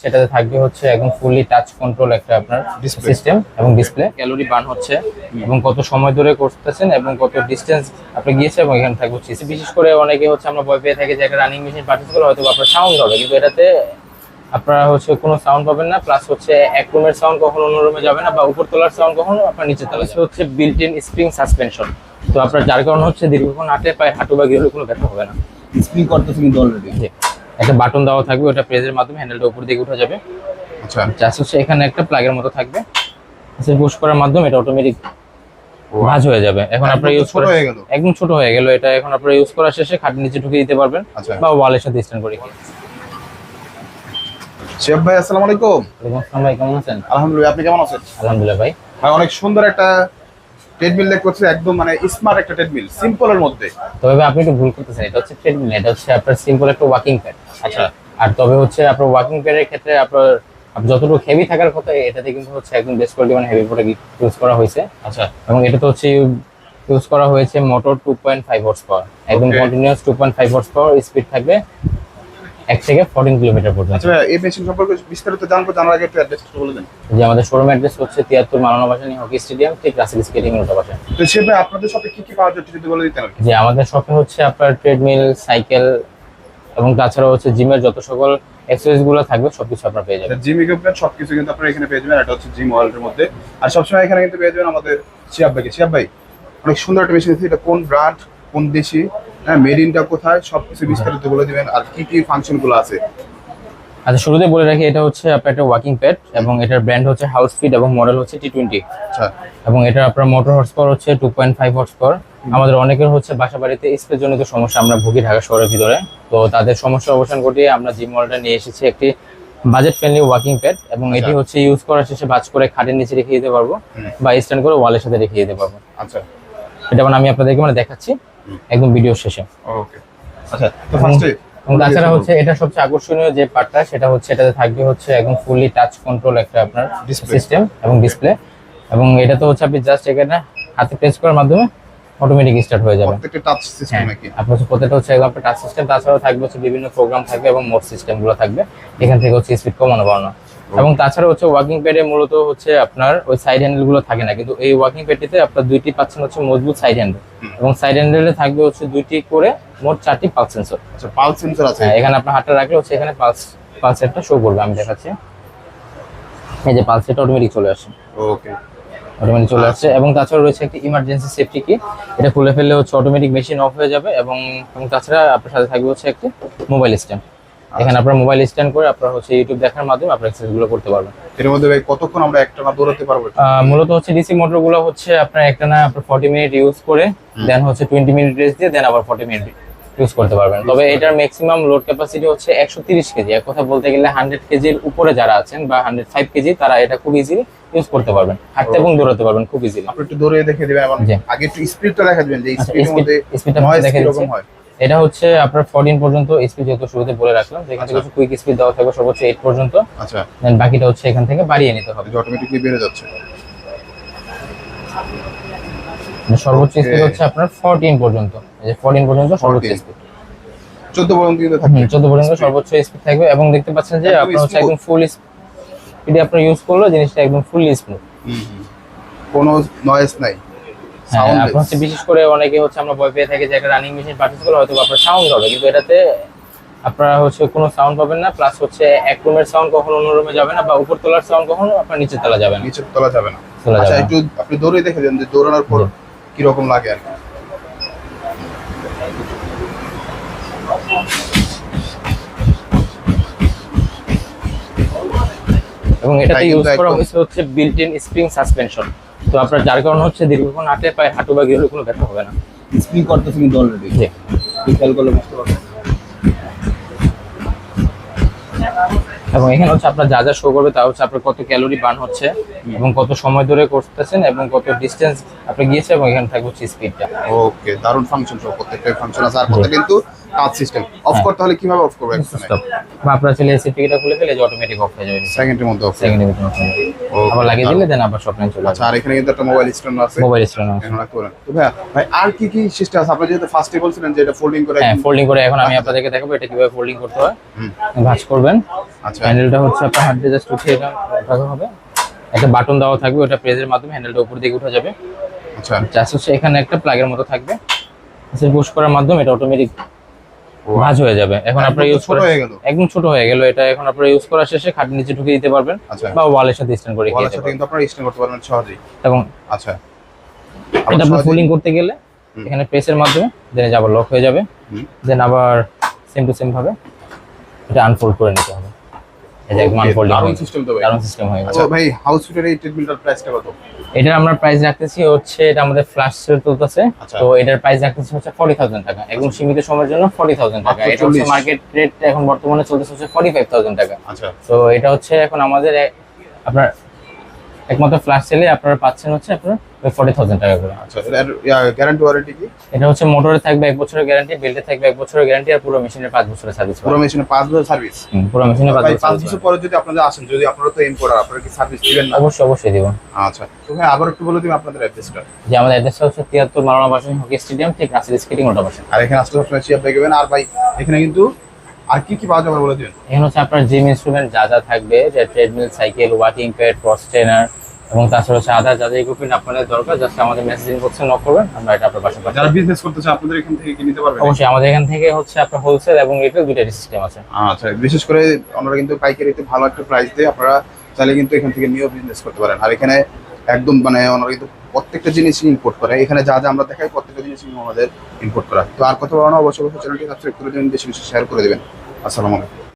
সেটাতে থাকবে হচ্ছে একদম ফুললি টাচ কন্ট্রোল একটা আপনার সিস্টেম এবং ডিসপ্লে, ক্যালোরি বার্ন হচ্ছে এবং কত সময় ধরে করতেছেন এবং কত ডিস্টেন্স আপনি গিয়েছে এবং এখানে থাকবে হচ্ছে বিশেষ করে অনেকে হচ্ছে আমরা ভয় পেয়ে থাকি যে একটা রানিং মেশিন পারচেজ করলে হয়তো আপনার সাউন্ড হবে, কিন্তু এটাতে আপনারা হচ্ছে কোনো সাউন্ড পাবেন না। প্লাস হচ্ছে এক রুমের সাউন্ড কখনো অন্য রুমে যাবে না, বা উপর তলার সাউন্ড কখনো আপনার নিচে তলা হচ্ছে বিল্ট ইন স্প্রিং সাসপেনশন। তো আপনার যার কারণে হচ্ছে দীর্ঘক্ষণ হাঁটলে পায়ে হাঁটু বা গিয়ে কোনো ব্যথা হবে না। স্প্রিং করতেছে কিন্তু অলরেডি একটা বাটন দেওয়া থাকবে, ওটা প্রেসের মাধ্যমে হ্যান্ডেলটা উপর দিকে উঠে যাবে। আচ্ছা, জাস্ট হচ্ছে এখানে একটা প্লাগের মতো থাকবে, পুশ করার মাধ্যমে এটা অটোমেটিক ভাঁজ হয়ে যাবে। এখন আপনারা ইউজ করে একদম ছোট হয়ে গেল এটা। এখন আপনারা ইউজ করা শেষে খাটের নিচে ঢুকিয়ে দিতে পারবেন বা ওয়ালের সাথে স্ট্যান্ড করে। শিহাব ভাই আসসালামু আলাইকুম। ওয়ালাইকুম আসসালাম ভাই, কেমন আছেন? আলহামদুলিল্লাহ, আপনি কেমন আছেন? আলহামদুলিল্লাহ ভাই। ভাই অনেক সুন্দর একটা ট্রেডমিল দেখতে পাচ্ছি, একদম মানে স্মার্ট একটা ট্রেডমিল, সিম্পলের মধ্যে। তবে ভাই আপনি একটু ভুল করতেছেন, এটা হচ্ছে ট্রেডমিল, এটা হচ্ছে আপনার সিম্পল একটা ওয়াকিং প্যাড। আচ্ছা, আর তবে হচ্ছে আপনার ওয়াকিং প্যাডের ক্ষেত্রে আপনার যতটুকু হেভি থাকার কথা এটাতে কিন্তু হচ্ছে একদম বেস্ট কোয়ালিটি মানে হেভি প্রোডাক্ট ইউজ করা হয়েছে। আচ্ছা, এবং এটা তো হচ্ছে ইউজ করা হয়েছে মোটর 2.5 হর্স পাওয়ার, একদম কন্টিনিউয়াস 2.5 হর্স পাওয়ার স্পিড থাকবে 1 থেকে 14 কিলোমিটার পর্যন্ত। আচ্ছা, এই মেশিন সম্পর্কে বিস্তারিত জানবো, জানার আগে একটু অ্যাড্রেসটা বলে দেন। যে আমাদের শোরুম অ্যাড্রেস হচ্ছে 73 মালানা বাসানি হকি স্টেডিয়াম, ঠিক রাসেল স্কেটিং এর পাশে। তো শিহাব ভাই আপনাদের শপে কি কি পাওয়া যায় যদি বলে দিতেন। যে আমাদের শপে হচ্ছে আপনার ট্রেডমিল, সাইকেল এবং তাছাড়া হচ্ছে জিমের যত সকল এক্সারসাইজ গুলো থাকবে সবকিছু আপনারা পেয়ে যাবেন। জিম ইকুইপমেন্ট সবকিছু কিন্তু আপনারা এখানে পেয়ে যাবেন। এটা হচ্ছে জিম ওয়ার্ল্ডের মধ্যে। আর সবসময় এখানে কিন্তু পেয়ে যাবেন আমাদের শিহাব ভাইকে। শিহাব ভাই অনেক সুন্দর একটা মেশিন আছে, এটা কোন ব্র্যান্ড, কোন দেশি, হ্যাঁ মেড ইনটা কোথায়, সবকিছু বিস্তারিত বলে দিবেন আর কি কি ফাংশন গুলো আছে। আচ্ছা, শুরুতে বলে রাখি এটা হচ্ছে আপনার একটা ওয়াকিং প্যাড এবং এটার ব্র্যান্ড হচ্ছে হাউস ফিট এবং মডেল হচ্ছে T20। আচ্ছা, এবং এটা আপনার মোটর হর্স পাওয়ার হচ্ছে 2.5 হর্স পাওয়ার। আমাদের অনেকের হচ্ছে বাসা বাড়িতে স্পেস জনিত সমস্যা আমরা ভুগি ঢাকা শহরের ভিতরে, তো তাদের সমস্যা অবসান ঘটিয়ে আমরা জিম মডেলটা নিয়ে এসেছি একটি বাজেট ফ্রেন্ডলি ওয়াকিং প্যাড। এবং এটি হচ্ছে ইউজ করার শেষে ভাঁজ করে খাটের নিচে রেখে দিতে পারবো বা স্ট্যান্ড করে ওয়ালের সাথে রেখে দিতে পারবো। আচ্ছা, এটা মানে আমি আপনাদেরকে মানে দেখাচ্ছি একদম ভিডিও শেষে। ওকে, আচ্ছা। তো ফার্স্টে এবং তাছাড়া হচ্ছে এটা সবচেয়ে আকর্ষণীয় যে পার্টটা সেটা হচ্ছে এটাতে থাকবে হচ্ছে একদম ফুললি টাচ কন্ট্রোল একটা আপনার সিস্টেম এবং ডিসপ্লে। এবং এটা তো হচ্ছে আপনি জাস্ট এখানে হাতে প্রেস করার মাধ্যমে অটোমেটিক স্টার্ট হয়ে যাবে। প্রত্যেকটা টাচ সিস্টেম নাকি? আপনার হচ্ছে প্রত্যেকটা হচ্ছে একদম টাচ সিস্টেম, তাছাড়াও থাকবে হচ্ছে বিভিন্ন প্রোগ্রাম থাকবে এবং মোড সিস্টেম গুলো থাকবে। এখান থেকে হচ্ছে স্পিড কমানো বাড়ানো। এবং তাছাড়া হচ্ছে ওয়াকিং প্যাডে মূলত হচ্ছে আপনার ওই সাইড হ্যান্ডেল গুলো থাকে না, কিন্তু এই ওয়াকিং প্যাডটিতে আপনার দুইটি পাচ্ছেন হচ্ছে মজবুত সাইড হ্যান্ডেল এবং সাইড হ্যান্ডেলে থাকবে হচ্ছে দুইটি করে মোট 4টি পালস সেন্সর। আচ্ছা, পালস সেন্সর আছে এখানে আপনার হাতটা রাখলে হচ্ছে এখানে পালসেরটা শো করবে। আমি দেখাচ্ছি, এই যে পালসেরটা অটোমেটিক চলে আসে। ওকে, অটোমেটিক চলে আসছে। এবং তাছাড়া রয়েছে একটি ইমার্জেন্সি সেফটি কি, এটা খুলে ফেললে হচ্ছে অটোমেটিক মেশিন অফ হয়ে যাবে। এবং তাছাড়া আপনার সাথে থাকবে হচ্ছে একটি মোবাইল স্ট্যান্ড। এখানে আপনার মোবাইল স্ট্যান্ড করে আপনারা হচ্ছে ইউটিউব দেখার মাধ্যমে আপনার এক্সারসাইজ গুলো করতে পারবেন। এর মধ্যে ভাই কতক্ষণ আমরা একটানা দৌড়াতে পারবো? মূলত হচ্ছে ডিসি মোটর গুলো হচ্ছে আপনার একটানা আপনার 40 মিনিট ইউজ করে দেন হচ্ছে 20 মিনিট রেস্ট দিয়ে দেন আবার 40 মিনিট ইউজ করতে পারবেন। তবে এটার ম্যাক্সিমাম লোড ক্যাপাসিটি হচ্ছে 130 কেজি। এক কথা বলতে গেলে 100 কেজির উপরে যারা আছেন বা 105 কেজি তারা এটা খুব ইজিলি ইউজ করতে পারবেন, হাঁটতে এবং দৌড়াতে পারবেন খুব ইজিলি। আপনি একটু দৌড়ে দেখে দিবেন, আগে একটু স্পিডটা দেখা দিবেন যে স্পিডের মধ্যে স্পিডটা দেখে দিচ্ছি। হয়। এটা হচ্ছে আপনার 14 পর্যন্ত স্পিড, যেহেতু শুরুতে বলে রাখলাম যেখান থেকে কুইক স্পিড দেওয়া থাকবে সর্বোচ্চ 8 পর্যন্ত। আচ্ছা, দেন বাকিটা হচ্ছে এখান থেকে বাড়িয়ে নিতে হবে, অটোমেটিক্যালি বেড়ে যাচ্ছে। সর্বোচ্চ স্পিড হচ্ছে আপনার 14 পর্যন্ত, এই যে 14 পর্যন্ত সর্বোচ্চ স্পিড। 14 পর্যন্ত কিন্তু থাকবে, 14 পর্যন্ত সর্বোচ্চ স্পিড থাকবে। এবং দেখতে পাচ্ছেন যে আপনার হচ্ছে একদম ফুল স্পিডে আপনার ইউজ করলে জিনিসটা একদম ফুললি স্মুথ, কোনো নয়েজ নাই, সাউন্ড আপনার হচ্ছে বিশেষ করে অনেকে হচ্ছে আমরা ভয় পেয়ে থাকি যে একটা রানিং মেশিন পারচেজ করলে হয়তো আপনার সাউন্ড হবে, কিন্তু এটাতে আপনারা হচ্ছে কোনো সাউন্ড পাবেন না। প্লাস হচ্ছে এক রুমের সাউন্ড কখনো অন্য রুমে যাবে না, বা উপর তলার সাউন্ড কখনো আপনার নিচে তলা যাবে না, নিচে তোলা যাবে না। আচ্ছা, একটু আপনি দৌড়ে দেখে দেন যে দৌড়ানোর পর কি রকম লাগে আর কি। এবং এটাতে ইউজ করা হয়েছে হচ্ছে বিল্ট ইন স্প্রিং সাসপেনশন। তো আপনার যার কারণে হচ্ছে দীর্ঘক্ষণ হাঁটলে পায়ে হাঁটু বা গিয়ে কোনো ব্যথা হবে না। স্প্রিং করতেছে কিন্তু অলরেডি, জি, খেয়াল করলে বুঝতে পারবেন। এবং এখানে হচ্ছে আপনার যা যা শো করবে তা হচ্ছে আপনার কত ক্যালোরি বার্ন হচ্ছে এবং কত সময় ধরে করতেছেন এবং কত ডিস্টেন্স আপনি গিয়েছে, এবং এখানে থাকবে হচ্ছে স্পিডটা। ওকে, দারুণ ফাংশন, সব প্রত্যেকটা ফাংশন আছে। আর কথা কিন্তু টাচ সিস্টেম অফ করতে হলে কিভাবে অফ করবো স্টপ বা আপনারা চলে এসে টিকিটটা খুলে ফেলে যে অটোমেটিক অফ হয়ে যাবে সেকেন্ডের মধ্যে অফ সেকেন্ডের ভিতরে off হয়ে যাবে। আবার লাগিয়ে দিলে দেন আবার স্বপ্ন চলে আচ্ছা আর এখানে কিন্তু একটা মোবাইল স্ট্যান্ড আছে মোবাইল স্ক্রিন এখানে রাখতে পারেন তো ভাই আর কি কি সিস্টেম আছে আপনি যেহেতু ফার্স্টে বলছিলেন যে এটা ফোল্ডিং করে হ্যাঁ ফোল্ডিং করে এখন আমি আপনাদেরকে দেখাবো এটা কিভাবে ফোল্ডিং করতে হয় হুম। ভাঁজ করবেন আচ্ছা হ্যান্ডেলটা হচ্ছে আপনার হাত দিয়ে জাস্ট উঠিয়ে রাখা হবে একটা বাটন দেওয়া থাকবে ওটা প্রেসের মাধ্যমে হ্যান্ডেলটা উপর দিকে উঠে যাবে আচ্ছা জাস্ট হচ্ছে এখানে একটা প্লাগের মতো থাকবে সেটা পুশ করার মাধ্যমে এটা অটোমেটিক ভাঁজ হয়ে যাবে এখন একদম আপনারা ইউজ ছোট হয়ে গেল। একদম ছোট হয়ে গেল এটা এখন আপনারা ইউজ করা শেষে খাটের নিচে ঢুকিয়ে দিতে পারবেন আচ্ছা বা ওয়ালের সাথে স্ট্যান্ড করে রেখে ওয়ালের দিতে সাথে কিন্তু আপনারা স্ট্যান্ড করতে পারবেন সহজেই পারবেন। এবং আচ্ছা এটা আপনি ফোল্ডিং করতে গেলে এখানে প্রেসের মাধ্যমে দেন আবার লক হয়ে যাবে হুম। দেন আবার সেম টু সেম ভাবে এটা আনফোল্ড করে নিতে হবে এই যে একদম আনফোল্ডিং দারুণ সিস্টেম তো ভাই দারুণ সিস্টেম হয়ে গেল আচ্ছা ভাই হাউস ফিটের এই ট্রেডমিলটার প্রাইসটা কত এটার আমরা প্রাইস রাখতেছি হচ্ছে এটা আমাদের ফ্ল্যাশ সেল চলতেছে আচ্ছা। তো এটার প্রাইস রাখতেছি হচ্ছে 40,000 টাকা একদম সীমিত সময়ের জন্য 40,000 টাকা মাত্র এটা হচ্ছে 40,000 মার্কেট রেট এখন বর্তমানে চলতেছে হচ্ছে 45,000 টাকা আচ্ছা তো এটা হচ্ছে এখন আমাদের আপনার একমাত্র ফ্ল্যাশ সেলে আপনারা পাচ্ছেন হচ্ছে আপনার 40,000 টাকা করে আচ্ছা এর গ্যারান্টি ওয়ারেন্টি কি এটা হচ্ছে মোটরে থাকবে 1 বছরের গ্যারান্টি বেল্টে থাকবে 1 বছরের গ্যারান্টি আর পুরো মেশিনের 5 বছরের সার্ভিস পুরো মেশিনে 5 বছর সার্ভিস পুরো মেশিনের 5 ভাই বছর 5 service বছর পরে যদি আপনারা আসেন যদি আপনারা তো ইম্পোর্টার আপনারা কি সার্ভিস দিবেন না অবশ্যই অবশ্যই দিব আচ্ছা তো ভাই আবার একটু বলে দিবেন আপনাদের অ্যাড্রেসটা যে আমাদের অ্যাড্রেসটা হচ্ছে 73 মাওলানা ভাসানী হকি স্টেডিয়াম ঠিক রাসেল স্কেটিং ওটা পাশে আর এখানে আসলে আপনারা চিপ দেখবেন আর ভাই এখানে কিন্তু আর কি কি পাওয়া যাবে বলে দিবেন এখানে হচ্ছে আপনার জিম ইনস্ট্রুমেন্ট যা যা থাকবে যে treadmill cycle walking pad cross trainer এবং তাছাড়া হচ্ছে আদার যা যা ইকুইপমেন্ট আপনাদের দরকার জাস্ট আমাদের মেসেজিং বক্সে নক করবেন আমরা এটা আপনার পাশে পাঠাবো। যারা বিজনেস করতে চায় আপনাদের এখান থেকে কি নিতে পারবেন অবশ্যই আমাদের এখান থেকে হচ্ছে আপনার হোলসেল এবং রিটেল দুইটাই সিস্টেম আছে আচ্ছা বিশেষ করে আমরা কিন্তু পাইকারিতে ভালো একটা প্রাইস দিয়ে আপনারা চাইলে কিন্তু এখান থেকে নিয়েও বিজনেস করতে পারেন আর এখানে একদম মানে ওনারা কিন্তু প্রত্যেকটা জিনিস ইম্পোর্ট করে এখানে যা যা আমরা দেখাই প্রত্যেকটা জিনিস আমাদের ইম্পোর্ট করা তো আর কথা বলা না অবশ্যই চ্যানেলটি সাবস্ক্রাইব করে দেবেন বেশি বেশি শেয়ার করে দেবেন আসসালামু আলাইকুম